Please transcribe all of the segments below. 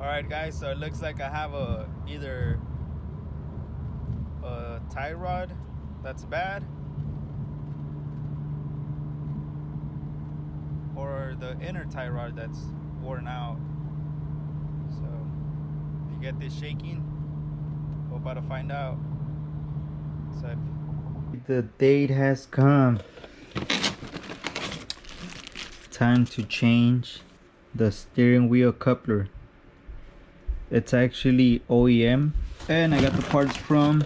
Alright guys, so it looks like I have either a tie rod that's bad or the inner tie rod that's worn out. So if you get this shaking, we're about to find out. So the date has come. Time to change the steering wheel coupler. It's actually OEM, and I got the parts from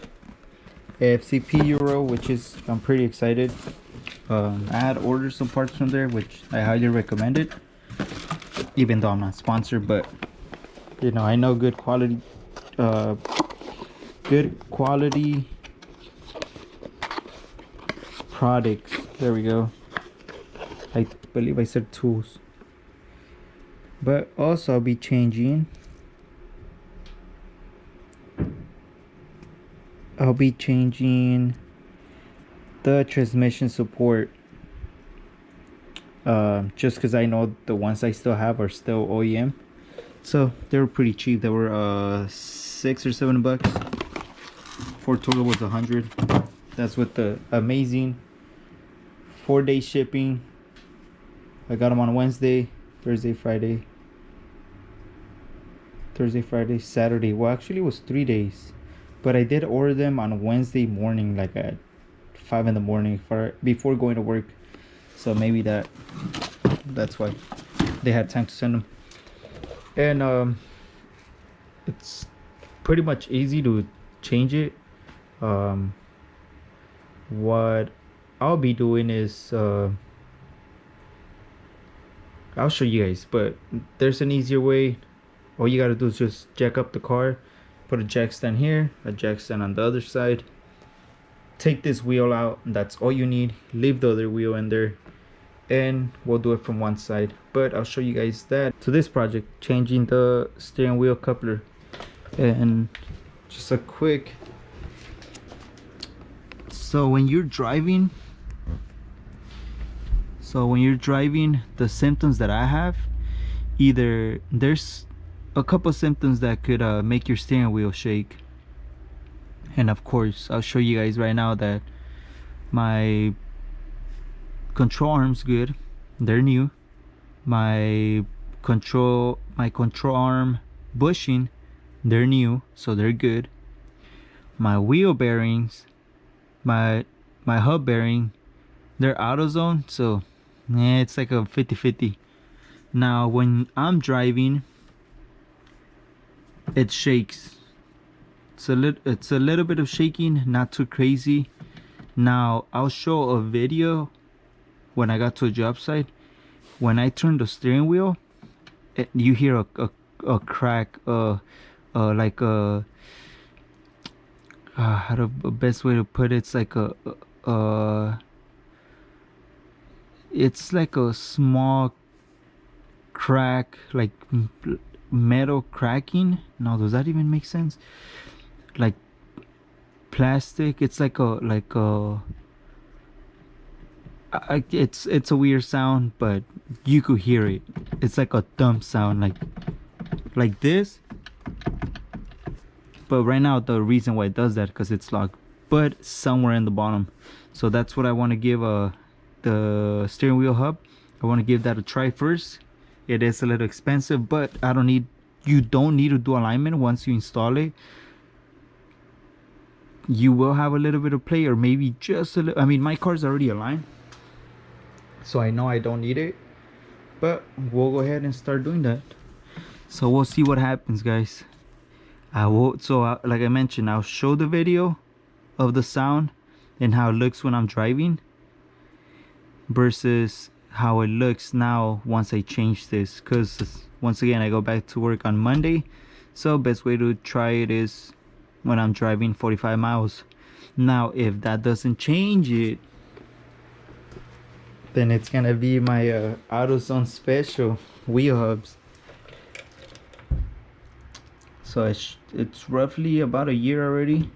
FCP Euro, which is, I'm pretty excited. I had ordered some parts from there, which I highly recommend it, even though I'm not sponsored. But you know, I know good quality products. There we go. I believe I said tools. But also I'll be changing the transmission support, just because I know the ones I still have are still OEM, so they were pretty cheap. They were $6 or $7 for total was 100. That's with the amazing 4-day shipping. I got them on Wednesday, Thursday, Friday, Saturday. Well, actually it was 3 days, but I did order them on Wednesday morning, like at 5 in the morning before going to work. So maybe that's why they had time to send them. And it's pretty much easy to change it. What I'll be doing is I'll show you guys, but there's an easier way. All you gotta do is just jack up the car, put a jack stand here, a jack stand on the other side, take this wheel out, and that's all you need. Leave the other wheel in there, and we'll do it from one side. But I'll show you guys that. To this project, changing the steering wheel coupler. And just a quick, so when you're driving, the symptoms that I have, either there's a couple symptoms that could make your steering wheel shake. And of course I'll show you guys right now that my control arm's good, they're new. My control arm bushing, they're new, so they're good. My wheel bearings, my hub bearing, they're AutoZone, so it's like a 50-50. Now when I'm driving, it shakes. It's a little bit of shaking, not too crazy. Now I'll show a video when I got to a job site. When I turn the steering wheel, you hear a crack, like a how the best way to put it, it's like it's like a small crack, like metal cracking. Now does that even make sense? Like plastic, it's like it's a weird sound, but you could hear it. It's like a thump sound, like this. But right now the reason why it does that, because it's locked, but somewhere in the bottom. So that's what I want to give the steering wheel hub. I want to give that a try first. It is a little expensive, but you don't need to do alignment. Once you install it, you will have a little bit of play, or maybe just a little. I mean, my car's already aligned, so I know I don't need it, but we'll go ahead and start doing that. So we'll see what happens, guys. Like I mentioned, I'll show the video of the sound and how it looks when I'm driving versus how it looks now once I change this, because once again I go back to work on Monday, so best way to try it is when I'm driving 45 miles. Now if that doesn't change it, then it's gonna be my AutoZone special wheel hubs. So it's roughly about a year already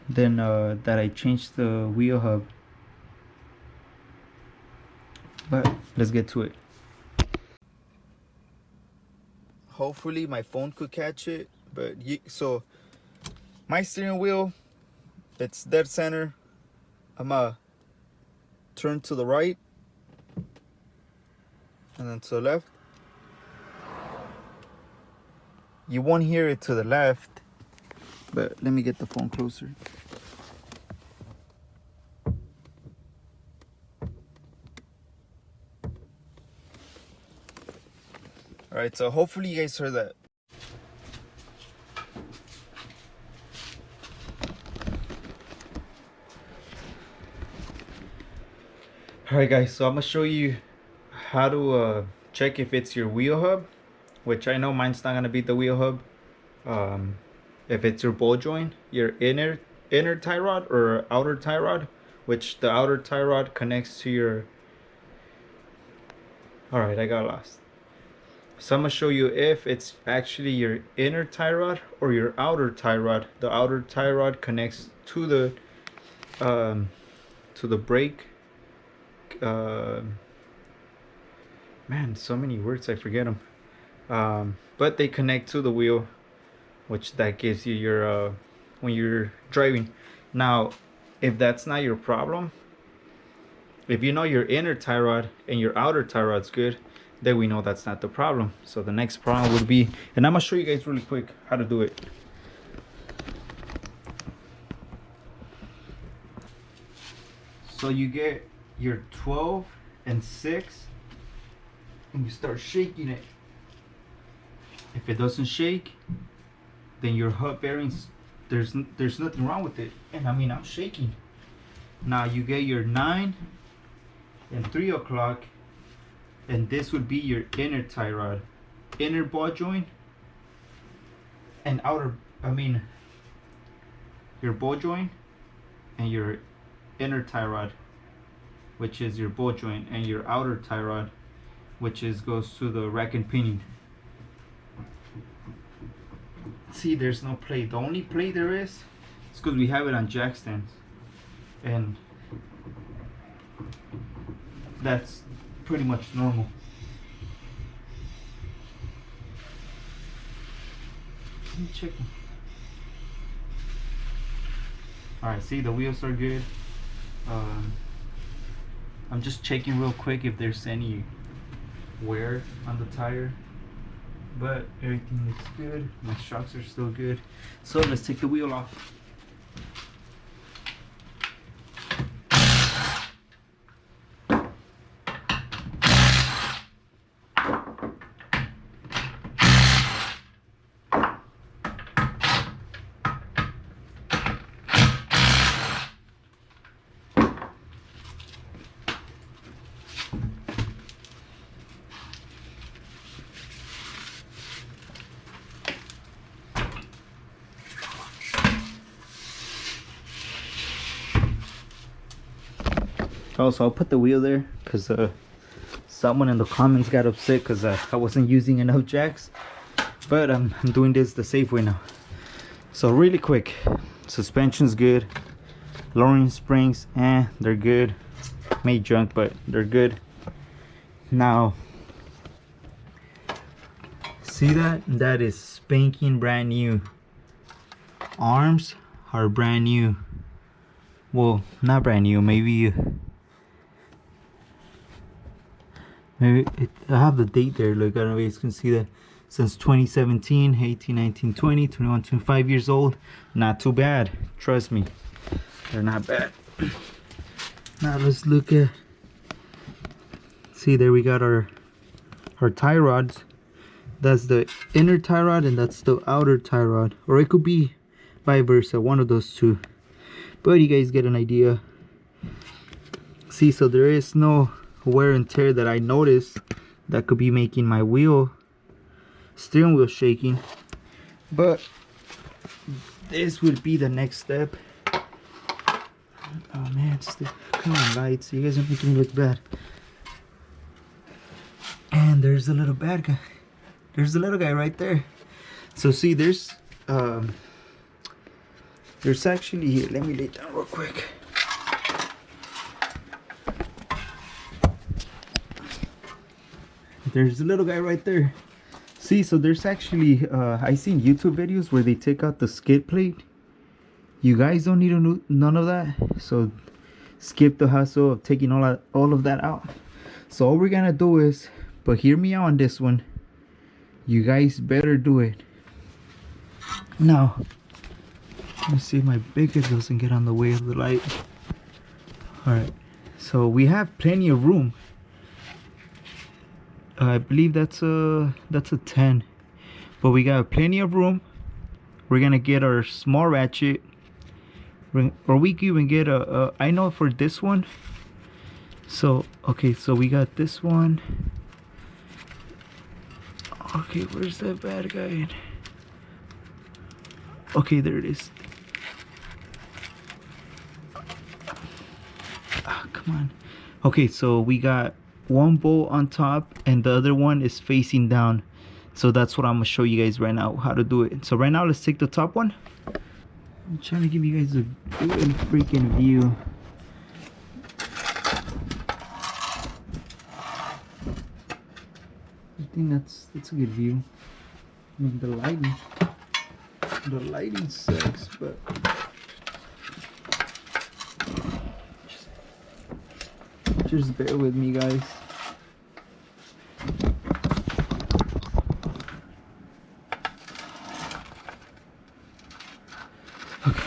then that I changed the wheel hub. But let's get to it. hopefully my phone could catch it. But so my steering wheel, it's dead center. I'm gonna turn to the right and then to the left. You won't hear it to the left, but let me get the phone closer. All right, so hopefully you guys heard that. All right, guys, so I'm gonna show you how to check if it's your wheel hub, which I know mine's not gonna be the wheel hub. If it's your ball joint, your inner tie rod or outer tie rod, which the outer tie rod connects to your... All right, I got lost. So I'm gonna show you if it's actually your inner tie rod or your outer tie rod. The outer tie rod connects to the brake. Man, so many words, I forget them. But they connect to the wheel, which that gives you your when you're driving. Now, if that's not your problem, if you know your inner tie rod and your outer tie rod's good, then we know that's not the problem. So the next problem would be, and I'm gonna show you guys really quick how to do it. So you get your 12 and 6 and you start shaking it. If it doesn't shake, then your hub bearings, there's nothing wrong with it. And I mean, I'm shaking. Now you get your 9 and 3 o'clock, and this would be your inner tie rod, inner ball joint, and outer, I mean, your ball joint and your inner tie rod, which is your ball joint, and your outer tie rod, which goes to the rack and pinion. See, there's no plate. The only plate there is because we have it on jack stands, and that's pretty much normal. Let me check. All right, see, the wheels are good. I'm just checking real quick if there's any wear on the tire, but everything looks good. My shocks are still good. So let's take the wheel off. Also, I'll put the wheel there because someone in the comments got upset because I wasn't using enough jacks, but I'm doing this the safe way now. So really quick, suspension's good, lowering springs, they're good, made junk but they're good. Now see that is spanking brand new. Arms are brand new, well, not brand new, maybe I have the date there. Look, I don't know if you guys can see that. Since 2017, 18, 19, 20, 21, 25 years old. Not too bad. Trust me. They're not bad. Now let's look at... See, there we got our tie rods. That's the inner tie rod and that's the outer tie rod. Or it could be vice versa, one of those two. But you guys get an idea. See, so there is no wear and tear that I noticed that could be making my steering wheel shaking, but this would be the next step. Oh man, come on, lights, you guys are making me look bad. And there's the little bad guy, there's the little guy right there. So see, there's actually, here, let me lay down real quick. There's a little guy right there. See, so there's actually I seen YouTube videos where they take out the skid plate. You guys don't need to know none of that, so skip the hassle of taking all of that out. So all we're gonna do is, but hear me out on this one, you guys better do it. Now let me see if my bigger doesn't get on the way of the light. All right, so we have plenty of room. I believe that's a 10, but we got plenty of room. We're gonna get our small ratchet, or we can even get a I know for this one. So okay, so we got this one. Okay, where's that bad guy? Okay, there it is. Ah, come on. Okay, so we got one bolt on top and the other one is facing down. So that's what I'm gonna show you guys right now, how to do it. So right now, let's take the top one. I'm trying to give you guys a good freaking view. I think that's a good view. I mean, the lighting sucks, but just bear with me, guys. Okay.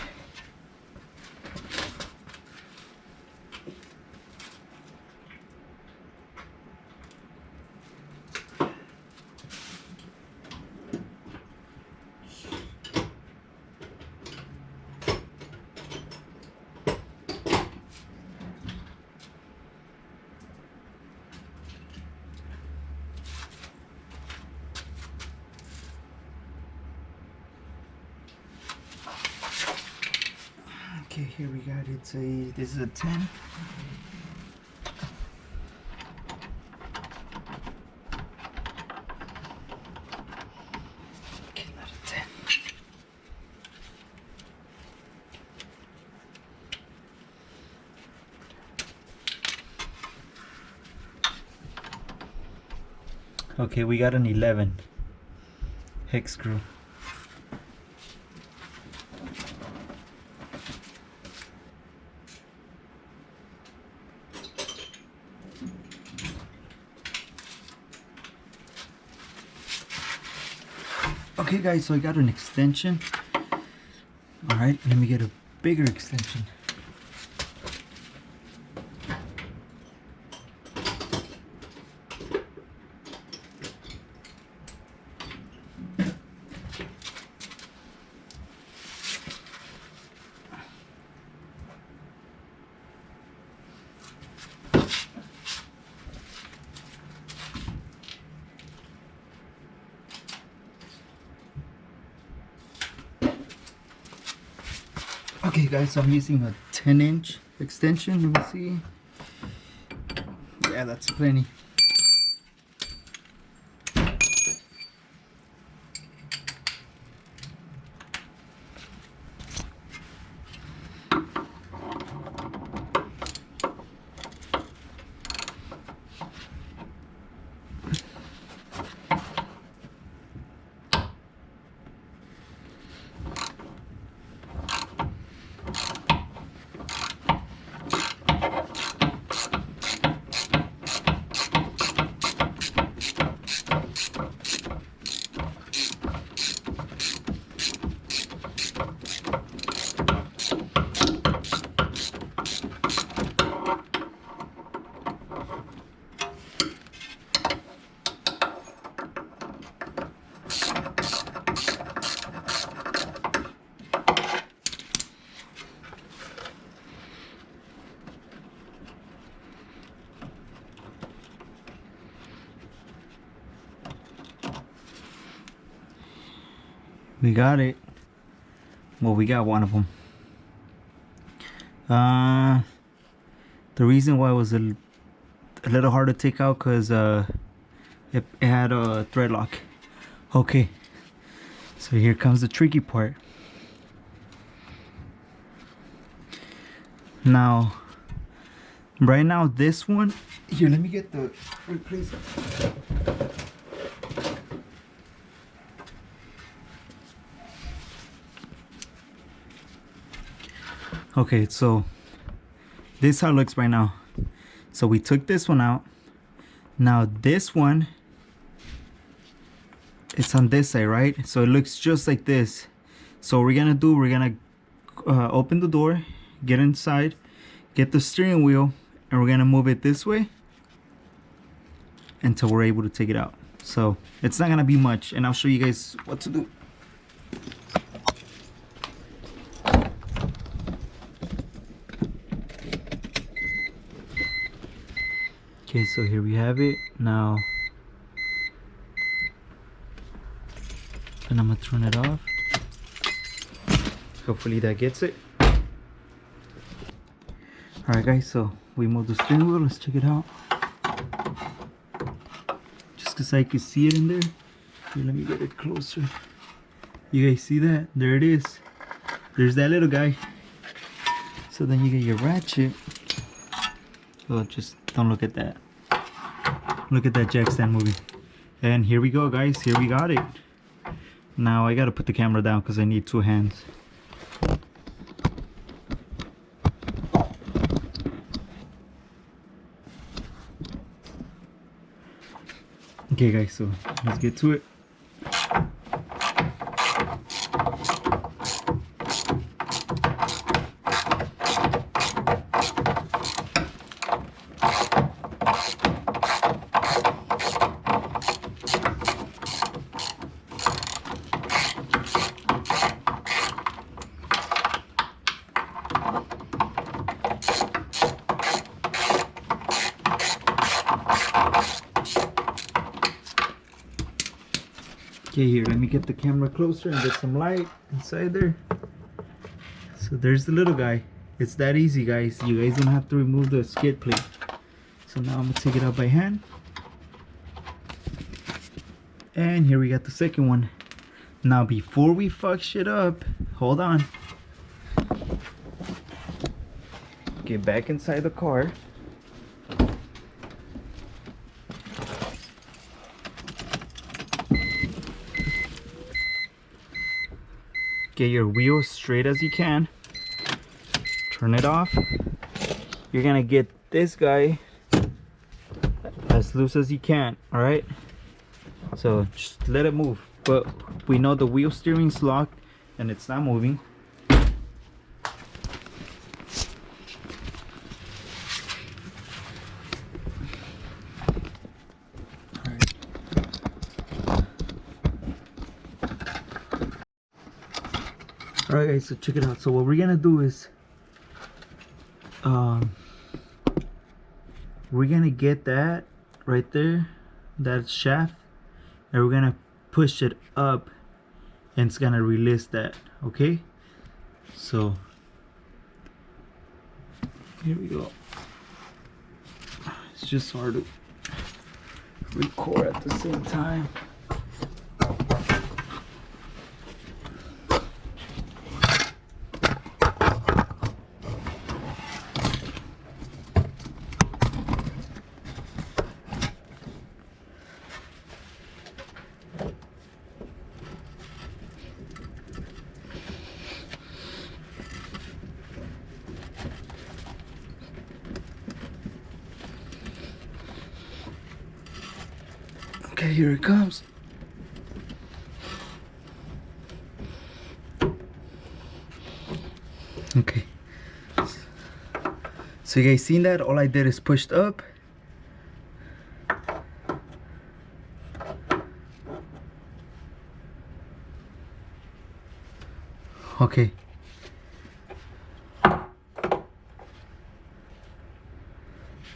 Okay, here we got it. This is a 10. Okay, not a 10. Okay, we got an 11 hex screw. Okay guys, so I got an extension. Alright, let me get a bigger extension. Okay guys, so I'm using a 10-inch extension. Let me see. Yeah, that's plenty. We got it. Well, we got one of them. The reason why it was a little hard to take out because it had a thread lock. Okay, so here comes the tricky part. Now, right now, this one here. Let me get the replacement. Okay, so this is how it looks right now. So we took this one out. Now this one, it's on this side, right? So it looks just like this. So what we're gonna do, we're gonna open the door, get inside, get the steering wheel, and we're gonna move it this way until we're able to take it out. So it's not gonna be much, and I'll show you guys what to do. Okay, so here we have it. Now, and I'm gonna turn it off. Hopefully that gets it. Alright guys, so we moved the steering wheel. Let's check it out. Just because I can see it in there. Here, let me get it closer. You guys see that? There it is. There's that little guy. So then you get your ratchet. Oh, just don't look at that. Look at that jack stand moving. And here we go, guys. Here we got it. Now I gotta put the camera down because I need two hands. Okay guys, so let's get to it. Okay, here, let me get the camera closer and get some light inside there. So there's the little guy. It's that easy, guys. You guys don't have to remove the skid plate. So now I'm gonna take it out by hand. And here we got the second one. Now before we fuck shit up, hold on. Get back inside the car. Get your wheel straight as you can. Turn it off. You're gonna get this guy as loose as you can, all right? So just let it move. But we know the wheel steering's locked and it's not moving. Alright guys, so check it out. So what we're gonna do is we're gonna get that right there, that shaft, and we're gonna push it up and it's gonna release that. Okay, so here we go. It's just hard to record at the same time. Okay, here it comes. Okay. So you guys seen that? All I did is pushed up. Okay.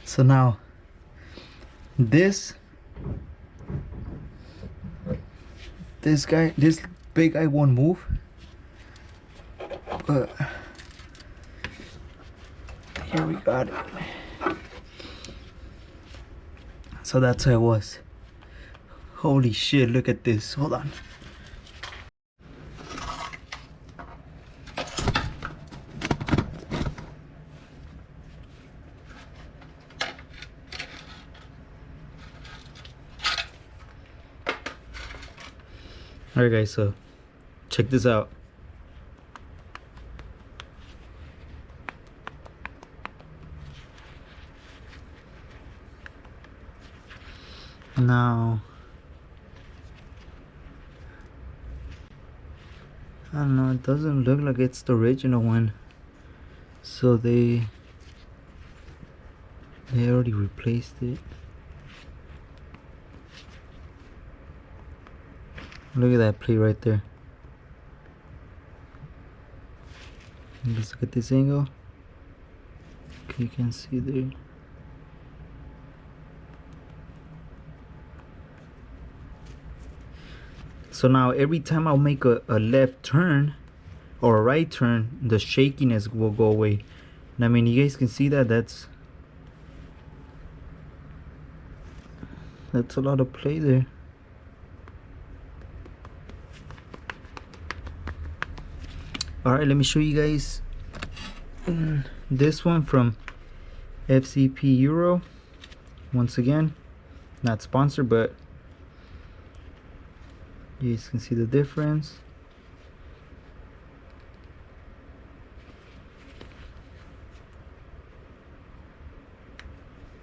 So now this big guy won't move, but here we got it. So that's how it was. Holy shit, look at this. Hold on. Alright guys, so check this out. Now, I don't know, it doesn't look like it's the original one. So they already replaced it. Look at that plate right there. Let's look at this angle. Okay, you can see there. So now every time I'll make a left turn or a right turn, the shakiness will go away. And I mean, you guys can see that that's a lot of play there. Alright, let me show you guys this one from FCP Euro. Once again, not sponsored, but you guys can see the difference.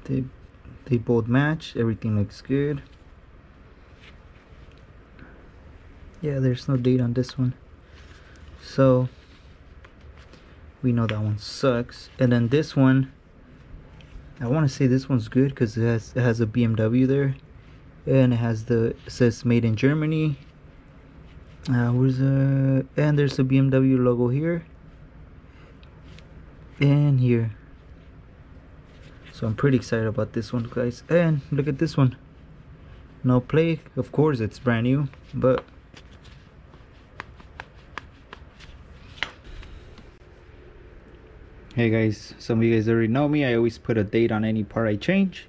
They both match, everything looks good. Yeah, there's no date on this one, so we know that one sucks. And then this one, I want to say this one's good because it has a BMW there, and it says made in Germany. And there's a BMW logo here and here. So I'm pretty excited about this one, guys. And look at this one, no play. Of course it's brand new, but hey guys, some of you guys already know me. I always put a date on any part I change,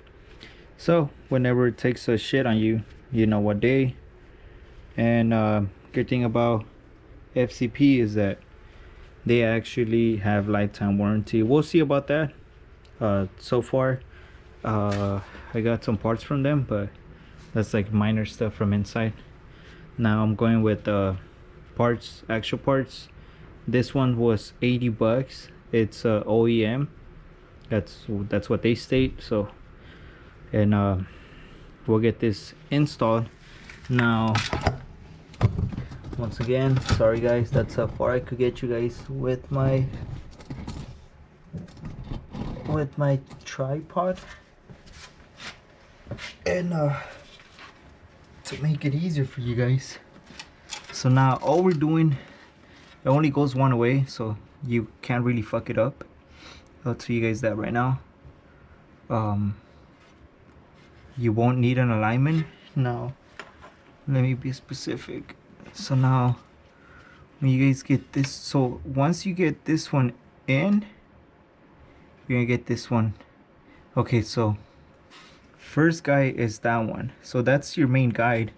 so whenever it takes a shit on you, you know what day. And good thing about FCP is that they actually have lifetime warranty. We'll see about that. So far I got some parts from them, but that's like minor stuff from inside. Now I'm going with parts, actual parts. This one was 80 bucks. It's OEM. That's what they state. So, and we'll get this installed. Now, once again, sorry guys, that's how far I could get you guys with my tripod. And to make it easier for you guys, so now all we're doing, it only goes one way, so you can't really fuck it up. I'll tell you guys that right now. You won't need an alignment. Now let me be specific. So now when you guys get this, so once you get this one in, you're gonna get this one. Okay, so first guide is that one, so that's your main guide.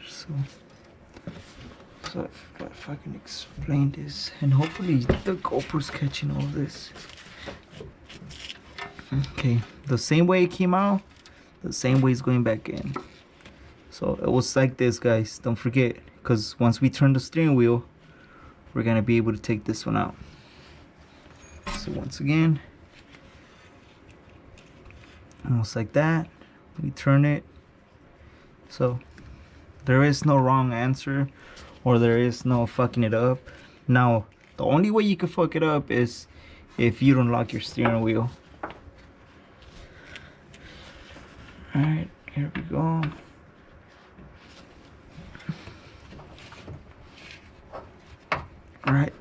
So if I can explain this, and hopefully the GoPro's catching all this. Okay, the same way it came out, the same way it's going back in. So it was like this, guys, don't forget, because once we turn the steering wheel, we're gonna be able to take this one out. So once again, almost like that, we turn it. So there is no wrong answer, or there is no fucking it up. Now the only way you can fuck it up is if you don't lock your steering wheel. Alright, here we go. Alright,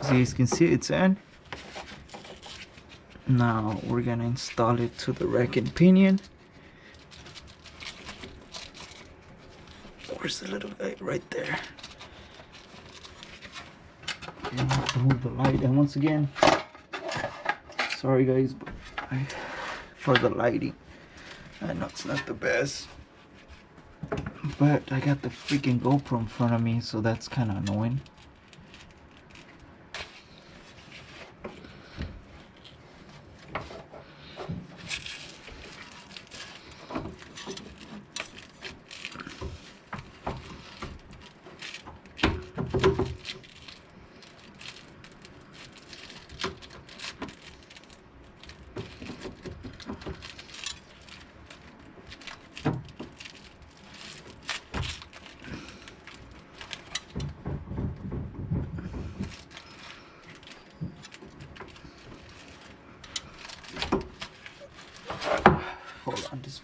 as you guys can see, it's in. Now we're gonna install it to the rack and pinion. Where's the little guy? Right there. Okay, I have to move the light. And once again, sorry guys, but for the lighting, I know it's not the best, but I got the freaking GoPro in front of me, so that's kind of annoying.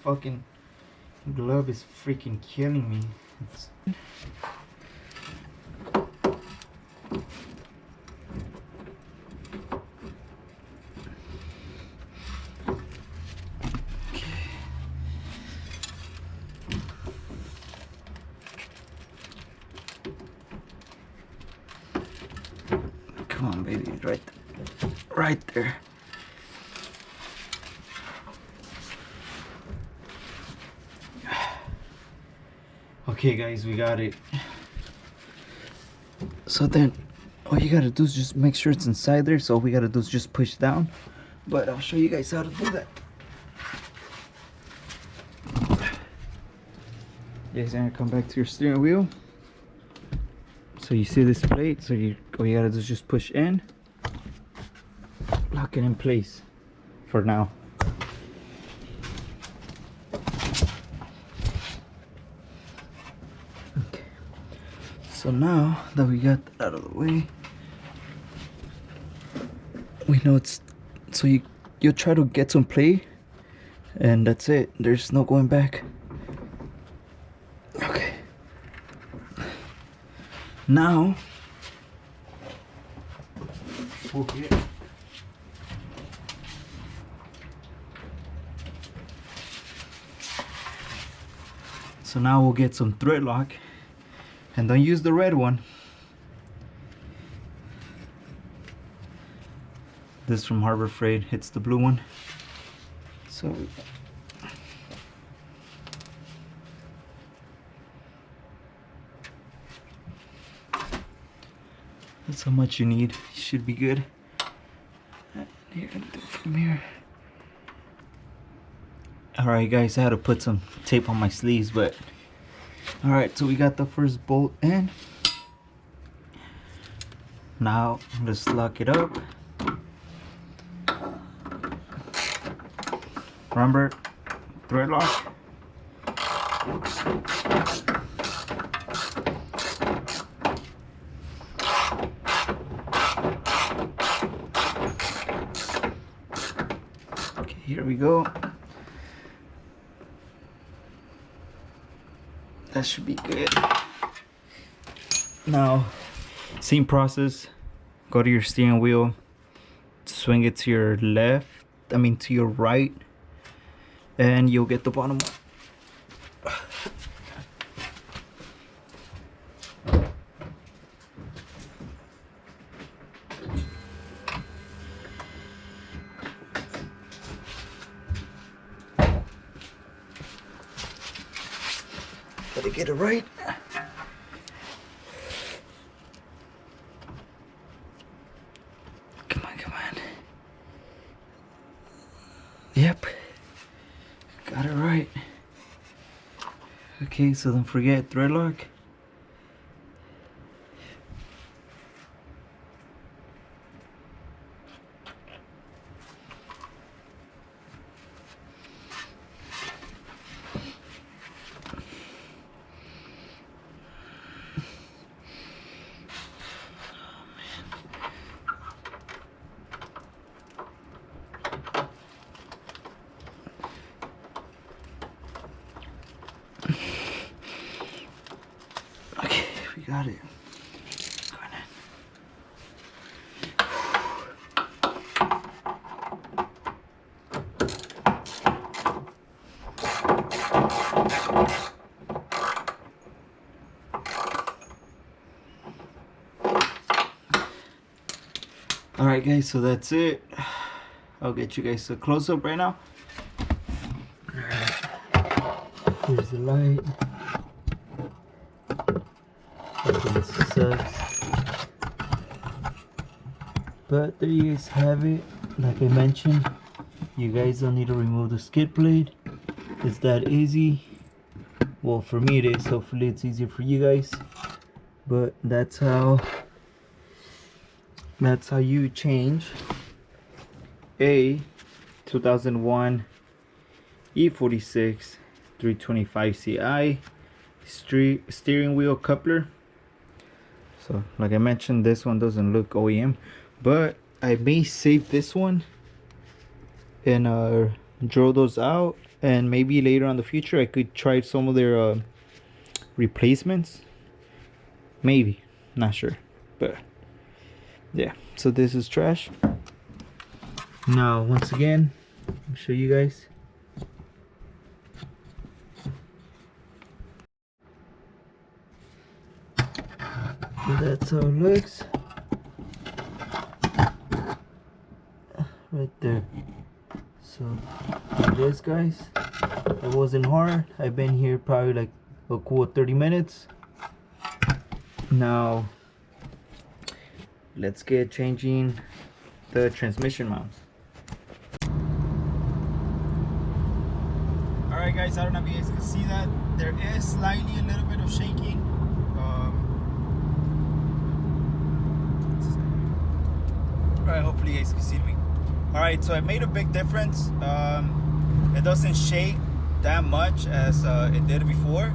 fucking glove is freaking killing me. Come on, baby, right there. Okay, guys, we got it. So then, all you gotta do is just make sure it's inside there. So all we gotta do is just push down. But I'll show you guys how to do that. You guys gonna come back to your steering wheel. So you see this plate, so all you gotta do is just push in, lock it in place for now. Okay, so now that we got that out of the way, we know it's, so you'll try to get some play, and that's it. There's no going back. Okay, now we'll get some thread lock, and don't use the red one. This from Harbor Freight, it's the blue one. So that's how much you need. You should be good. And you're gonna do it from here. Alright guys, I had to put some tape on my sleeves, but alright, so we got the first bolt in. Now let's lock it up. Remember, thread lock. Okay, here we go. That should be good. Now, same process. Go to your steering wheel, swing it to your left, to your right, and you'll get the bottom one. Gotta get it right. Come on, come on. Yep. Got it right. Okay, so don't forget thread lock. Okay, we got it. Going in. Alright guys, so that's it. I'll get you guys a close-up right now. Here's the light. Fucking sucks. But there you guys have it. Like I mentioned, you guys don't need to remove the skid plate. It's that easy. Well, for me it is. Hopefully it's easier for you guys. But that's how you change a 2001 e46 325 Ci steering wheel coupler. So like I mentioned, this one doesn't look OEM, but I may save this one and draw those out and maybe later on the future I could try some of their replacements, maybe, not sure. But yeah, so this is trash. Now once again, I'll show you guys. So that's how it looks right there. So it is, guys. It wasn't hard. I've been here probably like a cool 30 minutes. Now let's get changing the transmission mounts. Alright guys, I don't know if you guys can see that. There is slightly a little bit of shaking. Alright, hopefully you guys can see me. Alright, so it made a big difference. It doesn't shake that much as it did before.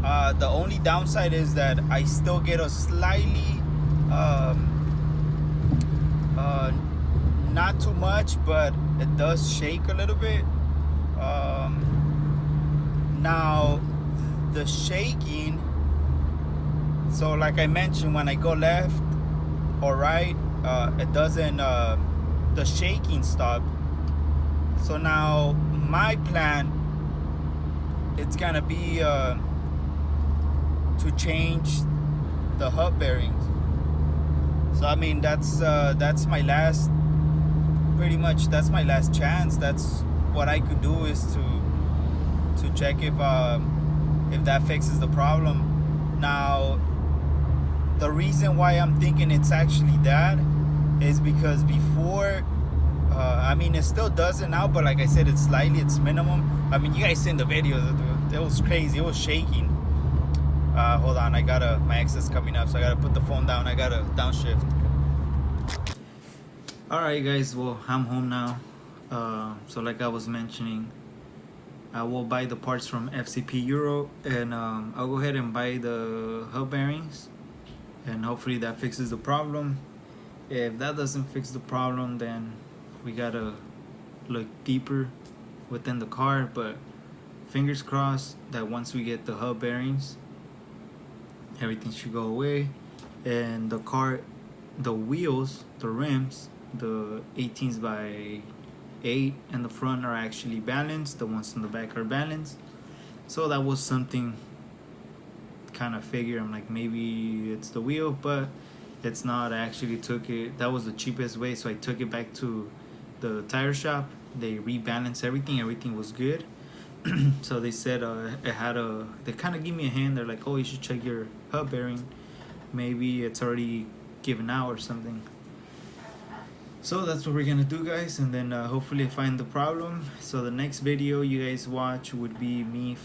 The only downside is that I still get a slightly not too much, but it does shake a little bit. Now the shaking, so like I mentioned, when I go left or right, it doesn't, the shaking stop. So now my plan, it's gonna be to change the hub bearings. So I mean, that's my last, pretty much that's my last chance. That's what I could do, is to check if that fixes the problem. Now the reason why I'm thinking it's actually that is because before, I mean, it still does it now, but like I said, it's minimum. I mean, you guys seen the video, it was crazy, it was shaking. Hold on, my exit's coming up, so I gotta put the phone down. I gotta downshift. Alright guys, well, I'm home now. So like I was mentioning, I will buy the parts from FCP Euro, and I'll go ahead and buy the hub bearings, and hopefully that fixes the problem. If that doesn't fix the problem, then we gotta look deeper within the car, but fingers crossed that once we get the hub bearings, everything should go away. And the car, the wheels, the rims, the 18s by 8 in the front are actually balanced, the ones in the back are balanced. So that was something kind of figure. I'm like, maybe it's the wheel, but it's not. I actually took it, that was the cheapest way, so I took it back to the tire shop. They rebalanced everything was good. So they said it had they kind of give me a hand. They're like, oh, you should check your hub bearing, maybe it's already given out or something. So that's what we're gonna do, guys, and then hopefully find the problem. So the next video you guys watch would be me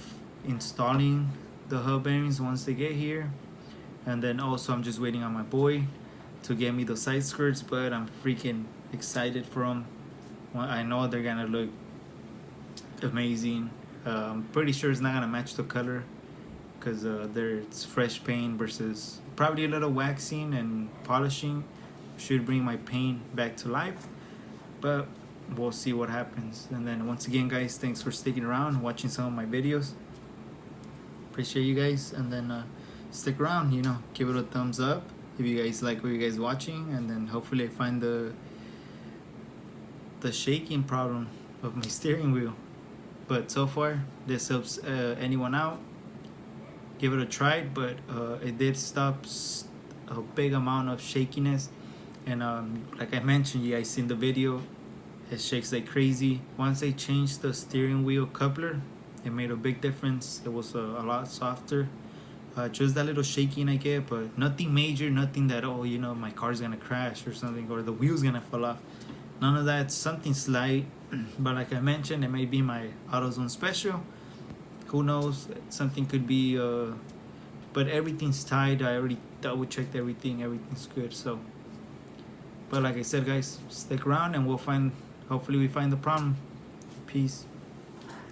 installing the hub bearings once they get here. And then also I'm just waiting on my boy to get me the side skirts, but I'm freaking excited for them. Well, I know they're gonna look amazing. I'm pretty sure it's not gonna match the color, because it's fresh paint versus probably a little waxing and polishing should bring my paint back to life, but we'll see what happens. And then once again, guys, thanks for sticking around, watching some of my videos. Appreciate you guys, and then stick around, you know, give it a thumbs up if you guys like what you guys watching, and then hopefully I find the shaking problem of my steering wheel. But so far, this helps anyone out, give it a try. But it did stop a big amount of shakiness. And like I mentioned, you guys seen the video, it shakes like crazy. Once I changed the steering wheel coupler, it made a big difference. It was a lot softer. Just that little shaking I get, but nothing major, nothing that, oh, you know, my car's gonna crash or something, or the wheel's gonna fall off. None of that. Something slight. But like I mentioned, it may be my AutoZone special. Who knows? Something could be, but everything's tied. I already double checked everything. Everything's good. So, but like I said, guys, stick around and we'll find, hopefully we find the problem. Peace.